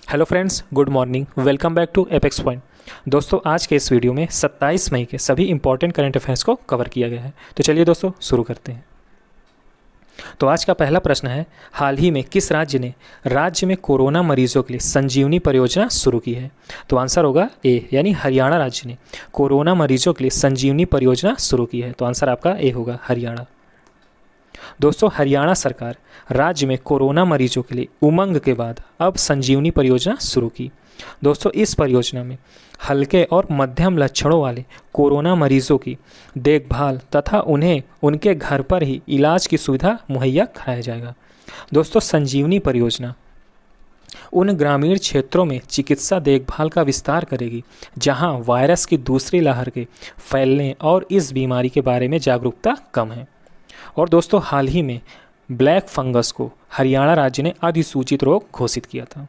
Hello friends, good morning. Welcome back to Apex Point. दोस्तों, आज के इस वीडियो में 27 मई के सभी इंपॉर्टेंट करंट अफेयर्स को कवर किया गया है। तो चलिए दोस्तों शुरू करते हैं। तो आज का पहला प्रश्न है, हाल ही में किस राज्य ने राज्य में कोरोना मरीजों के लिए संजीवनी परियोजना शुरू की है? तो आंसर होगा ए, यानी हरियाणा राज्य ने कोरोना मरीजों के लिए संजीवनी परियोजना शुरू की है। तो आंसर आपका ए होगा, हरियाणा। दोस्तों, हरियाणा सरकार राज्य में कोरोना मरीजों के लिए उमंग के बाद अब संजीवनी परियोजना शुरू की। दोस्तों, इस परियोजना में हल्के और मध्यम लक्षणों वाले कोरोना मरीजों की देखभाल तथा उन्हें उनके घर पर ही इलाज की सुविधा मुहैया कराया जाएगा। दोस्तों, संजीवनी परियोजना उन ग्रामीण क्षेत्रों में चिकित्सा देखभाल का विस्तार करेगी जहां वायरस की दूसरी लहर के फैलने और इस बीमारी के बारे में जागरूकता कम है। और दोस्तों, हाल ही में ब्लैक फंगस को हरियाणा राज्य ने अधिसूचित रोग घोषित किया था।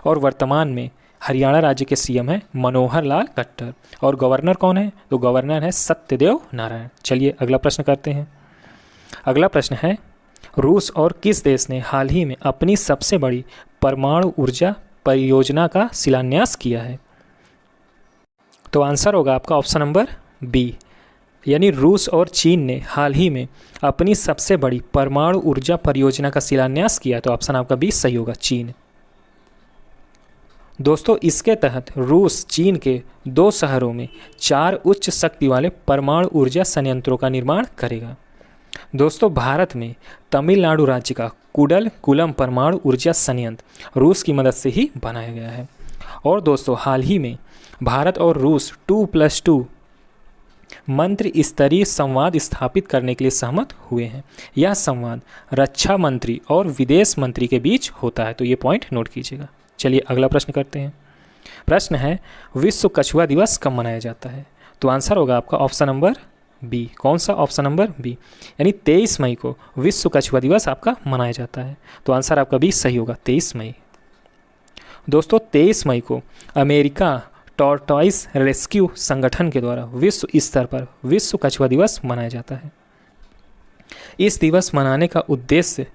और वर्तमान में हरियाणा राज्य के सीएम हैं मनोहर लाल खट्टर। और गवर्नर कौन है? तो गवर्नर है सत्यदेव नारायण। चलिए अगला प्रश्न करते हैं। अगला प्रश्न है, रूस और किस देश ने हाल ही में अपनी सबसे बड़ी परमाणु ऊर्जा परियोजना का शिलान्यास किया है? तो आंसर होगा आपका ऑप्शन नंबर बी, यानी रूस और चीन ने हाल ही में अपनी सबसे बड़ी परमाणु ऊर्जा परियोजना का शिलान्यास किया। तो ऑप्शन आपका बी सही होगा, चीन। दोस्तों, इसके तहत रूस चीन के 2 शहरों में 4 उच्च शक्ति वाले परमाणु ऊर्जा संयंत्रों का निर्माण करेगा। दोस्तों, भारत में तमिलनाडु राज्य का कुडलकुलम परमाणु ऊर्जा संयंत्र रूस की मदद से ही बनाया गया है। और दोस्तों, हाल ही में भारत और रूस 2+2 मंत्री स्तरीय संवाद स्थापित करने के लिए सहमत हुए हैं। यह संवाद रक्षा मंत्री और विदेश मंत्री के बीच होता है। तो ये पॉइंट नोट कीजिएगा। चलिए अगला प्रश्न करते हैं। प्रश्न है, विश्व कछुआ दिवस कब मनाया जाता है? तो आंसर होगा आपका ऑप्शन नंबर बी। कौन सा? ऑप्शन नंबर बी, यानी 23 मई को विश्व कछुआ दिवस आपका मनाया जाता है। तो आंसर आपका बी सही होगा, 23 मई। दोस्तों, 23 मई को अमेरिका टॉर्टॉइस रेस्क्यू संगठन के द्वारा विश्व स्तर पर विश्व कछुआ दिवस मनाया जाता है। इस दिवस मनाने का उद्देश्य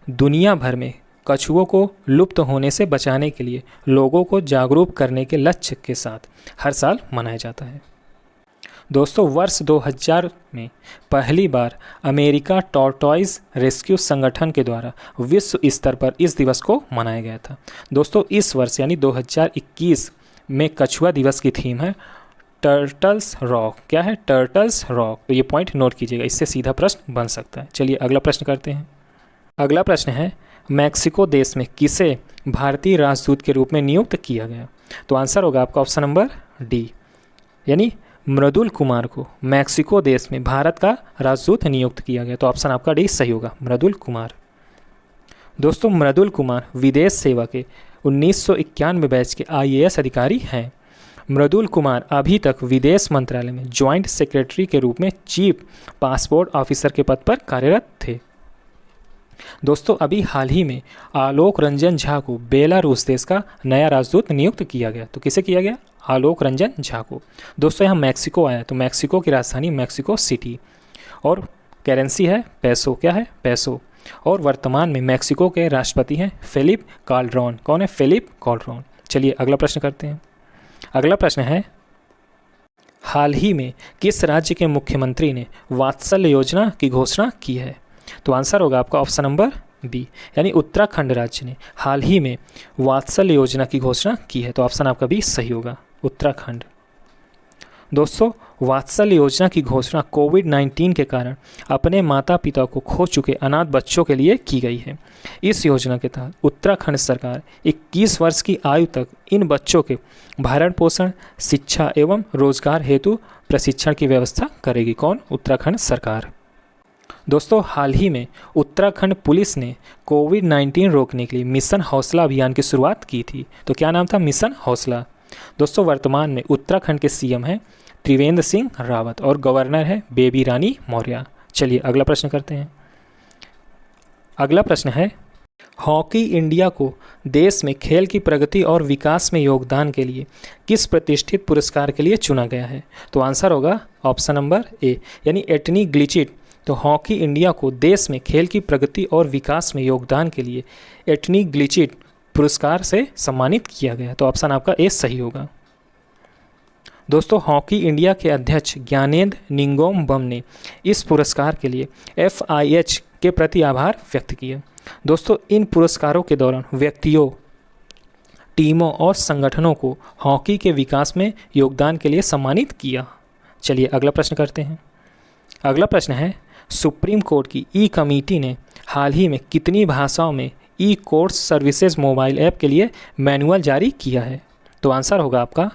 दुनिया भर में कछुओं को लुप्त होने से बचाने के लिए लोगों को जागरूक करने के लक्ष्य के साथ हर साल मनाया जाता है। दोस्तों, वर्ष 2000 में पहली बार अमेरिका टॉर्टॉइस रेस्क्यू संगठन के द्वारा विश्व स्तर पर इस दिवस को मनाया गया था। दोस्तों, इस वर्ष यानी 2021 में कछुआ दिवस की थीम है टर्टल्स रॉक। क्या है? Turtles rock. तो ये पॉइंट नोट कीजिएगा, इससे सीधा प्रश्न बन सकता है। चलिए अगला प्रश्न करते हैं। अगला प्रश्न है, मैक्सिको देश में किसे भारतीय राजदूत के रूप में नियुक्त किया गया? तो आंसर होगा आपका ऑप्शन नंबर डी, यानी मृदुल कुमार को मैक्सिको देश में भारत का राजदूत नियुक्त किया गया। तो ऑप्शन आपका डी सही होगा, मृदुल कुमार। दोस्तों, मृदुल कुमार विदेश सेवा के 1991 बैच के IAS अधिकारी हैं। मृदुल कुमार अभी तक विदेश मंत्रालय में ज्वाइंट सेक्रेटरी के रूप में चीफ पासपोर्ट ऑफिसर के पद पर कार्यरत थे। दोस्तों, अभी हाल ही में आलोक रंजन झा को बेलारूस देश का नया राजदूत नियुक्त किया गया। तो किसे किया गया? आलोक रंजन झा को। दोस्तों, यहाँ मैक्सिको आया, तो मैक्सिको की राजधानी मैक्सिको सिटी और करेंसी है पैसो। क्या है? पैसो। और वर्तमान में मैक्सिको के राष्ट्रपति हैं फेलिप काल्ड्रोन। कौन है? फेलिप काल्ड्रोन। चलिए अगला प्रश्न करते हैं। अगला प्रश्न है, हाल ही में किस राज्य के मुख्यमंत्री ने वात्सल्य योजना की घोषणा की है? तो आंसर होगा आपका ऑप्शन नंबर बी, यानी उत्तराखंड राज्य ने हाल ही में वात्सल्य योजना की घोषणा की है। तो ऑप्शन आपका बी सही होगा, उत्तराखंड। दोस्तों, वात्सल्य योजना की घोषणा कोविड-19 के कारण अपने माता पिता को खो चुके अनाथ बच्चों के लिए की गई है। इस योजना के तहत उत्तराखंड सरकार 21 वर्ष की आयु तक इन बच्चों के भरण पोषण, शिक्षा एवं रोजगार हेतु प्रशिक्षण की व्यवस्था करेगी। कौन? उत्तराखंड सरकार। दोस्तों, हाल ही में उत्तराखंड पुलिस ने कोविड-19 रोकने के लिए मिशन हौसला अभियान की शुरुआत की थी। तो क्या नाम था? मिशन हौसला। दोस्तों, वर्तमान में उत्तराखंड के सीएम हैं त्रिवेंद्र सिंह रावत और गवर्नर है बेबी रानी मौर्य। चलिए अगला प्रश्न करते हैं। अगला प्रश्न है, हॉकी इंडिया को देश में खेल की प्रगति और विकास में योगदान के लिए किस प्रतिष्ठित पुरस्कार के लिए चुना गया है? तो आंसर होगा ऑप्शन नंबर ए, यानी एटनी ग्लिचिट। तो हॉकी इंडिया को देश में खेल की प्रगति और विकास में योगदान के लिए एटनी ग्लिचिट पुरस्कार से सम्मानित किया गया। तो ऑप्शन आपका ए सही होगा। दोस्तों हॉकी इंडिया के अध्यक्ष ज्ञानेंद्र निंगोमबम ने इस पुरस्कार के लिए FIH के प्रति आभार व्यक्त किया। दोस्तों इन पुरस्कारों के दौरान व्यक्तियों, टीमों और संगठनों को हॉकी के विकास में योगदान के लिए सम्मानित किया। चलिए अगला प्रश्न करते हैं। अगला प्रश्न है, सुप्रीम कोर्ट की ई कमेटी ने हाल ही में कितनी भाषाओं में ई कोर्ट्स सर्विसेज मोबाइल ऐप के लिए मैनुअल जारी किया है? तो आंसर होगा आपका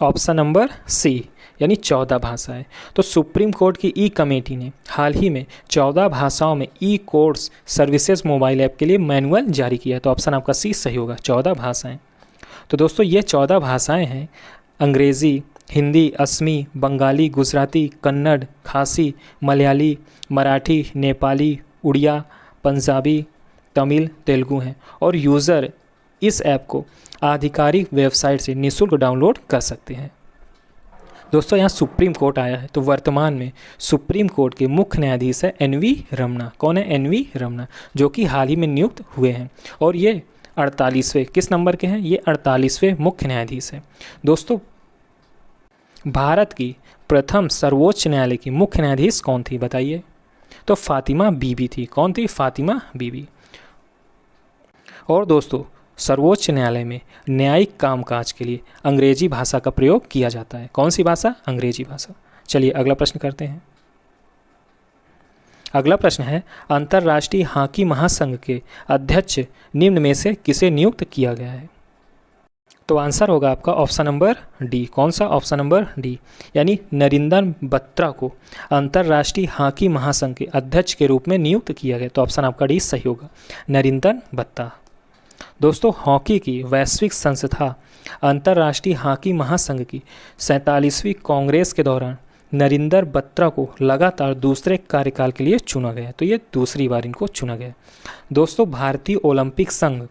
ऑप्शन नंबर सी, यानी 14 भाषाएं। तो सुप्रीम कोर्ट की ई कमेटी ने हाल ही में 14 भाषाओं में ई कोर्ट्स सर्विसेज मोबाइल ऐप के लिए मैनुअल जारी किया। तो ऑप्शन आपका सी सही होगा, 14 भाषाएं। तो दोस्तों ये 14 भाषाएं हैं अंग्रेज़ी, हिंदी, असमी, बंगाली, गुजराती, कन्नड़, खासी, मलयाली, मराठी, नेपाली, उड़िया, पंजाबी, तमिल, तेलुगु हैं। और यूज़र इस ऐप को आधिकारिक वेबसाइट से निःशुल्क डाउनलोड कर सकते हैं। दोस्तों यहाँ सुप्रीम कोर्ट आया है, तो वर्तमान में सुप्रीम कोर्ट के मुख्य न्यायाधीश है NV रमना। कौन है? NV रमना, जो कि हाल ही में नियुक्त हुए हैं और ये 48वें किस नंबर के हैं? ये 48वें मुख्य न्यायाधीश हैं। दोस्तों भारत की प्रथम सर्वोच्च न्यायालय की मुख्य न्यायाधीश कौन थी बताइए? तो फातिमा बीबी थी। कौन थी? फातिमा बीबी। और दोस्तों सर्वोच्च न्यायालय में न्यायिक कामकाज के लिए अंग्रेजी भाषा का प्रयोग किया जाता है। कौन सी भाषा? अंग्रेजी भाषा। चलिए अगला प्रश्न करते हैं। अगला प्रश्न है, अंतर्राष्ट्रीय हॉकी महासंघ के अध्यक्ष निम्न में से किसे नियुक्त किया गया है? तो आंसर होगा आपका ऑप्शन नंबर डी। कौन सा? ऑप्शन नंबर डी, यानी नरिंदर बत्रा को अंतर्राष्ट्रीय हॉकी महासंघ के अध्यक्ष के रूप में नियुक्त किया गया। तो ऑप्शन आपका डी सही होगा, नरिंदर बत्रा। दोस्तों हॉकी की वैश्विक संस्था अंतर्राष्ट्रीय हॉकी महासंघ की 47वीं कांग्रेस के दौरान नरिंदर बत्रा को लगातार दूसरे कार्यकाल के लिए चुना गया। तो ये दूसरी बार इनको चुना गया। दोस्तों भारतीय ओलंपिक संघ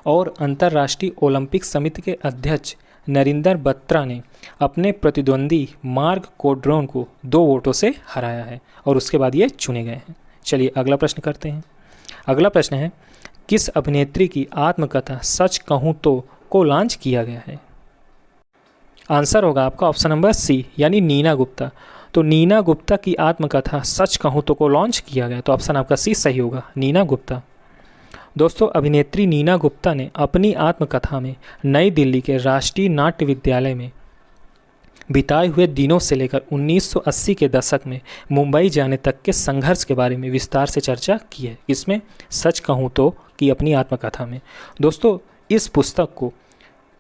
और अंतर्राष्ट्रीय ओलंपिक समिति के अध्यक्ष नरिंदर बत्रा ने अपने प्रतिद्वंदी मार्क कोड्रोन को 2 वोटों से हराया है और उसके बाद ये चुने गए हैं। चलिए अगला प्रश्न करते हैं। अगला प्रश्न है, किस अभिनेत्री की आत्मकथा सच कहूँ तो को लॉन्च किया गया है? आंसर होगा आपका ऑप्शन नंबर सी, यानी नीना गुप्ता। तो नीना गुप्ता की आत्मकथा सच कहूँ तो को लॉन्च किया गया। तो ऑप्शन आपका सी सही होगा, नीना गुप्ता। दोस्तों अभिनेत्री नीना गुप्ता ने अपनी आत्मकथा में नई दिल्ली के राष्ट्रीय नाट्य विद्यालय में बिताए हुए दिनों से लेकर 1980 के दशक में मुंबई जाने तक के संघर्ष के बारे में विस्तार से चर्चा की है। इसमें सच कहूँ तो की अपनी आत्मकथा में। दोस्तों इस पुस्तक को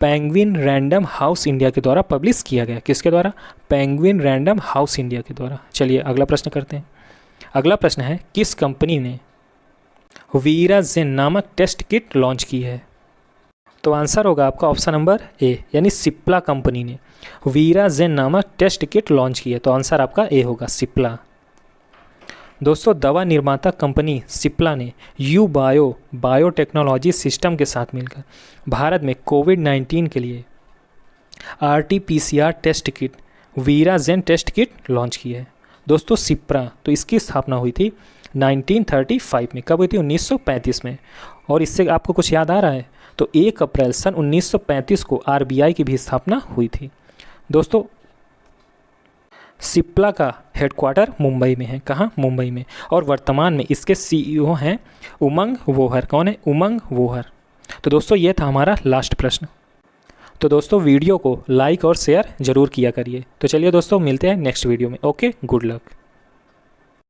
पेंगुइन रैंडम हाउस इंडिया के द्वारा पब्लिश किया गया। किसके द्वारा? पेंगुइन रैंडम हाउस इंडिया के द्वारा। चलिए अगला प्रश्न करते हैं। अगला प्रश्न है, किस कंपनी ने वीराजेन नामक टेस्ट किट लॉन्च की है? तो आंसर होगा आपका ऑप्शन नंबर ए, यानी सिप्ला कंपनी ने वीराजेन नामक टेस्ट किट लॉन्च की है। तो आंसर आपका ए होगा, सिप्ला। दोस्तों दवा निर्माता कंपनी सिप्ला ने बायोटेक्नोलॉजी सिस्टम के साथ मिलकर भारत में कोविड-19 के लिए RT-PCR टेस्ट किट वीराजेन टेस्ट किट लॉन्च की है। दोस्तों सिप्रा, तो इसकी स्थापना हुई थी 1935 में। कब हुई थी? 1935 में। और इससे आपको कुछ याद आ रहा है? तो 1 अप्रैल सन 1935 को RBI की भी स्थापना हुई थी। दोस्तों सिप्ला का हेडक्वार्टर मुंबई में है। कहाँ? मुंबई में। और वर्तमान में इसके CEO हैं उमंग वोहर। कौन है? उमंग वोहर। तो दोस्तों ये था हमारा लास्ट प्रश्न। तो दोस्तों वीडियो को लाइक और शेयर ज़रूर किया करिए। तो चलिए दोस्तों मिलते हैं नेक्स्ट वीडियो में। Okay, good luck.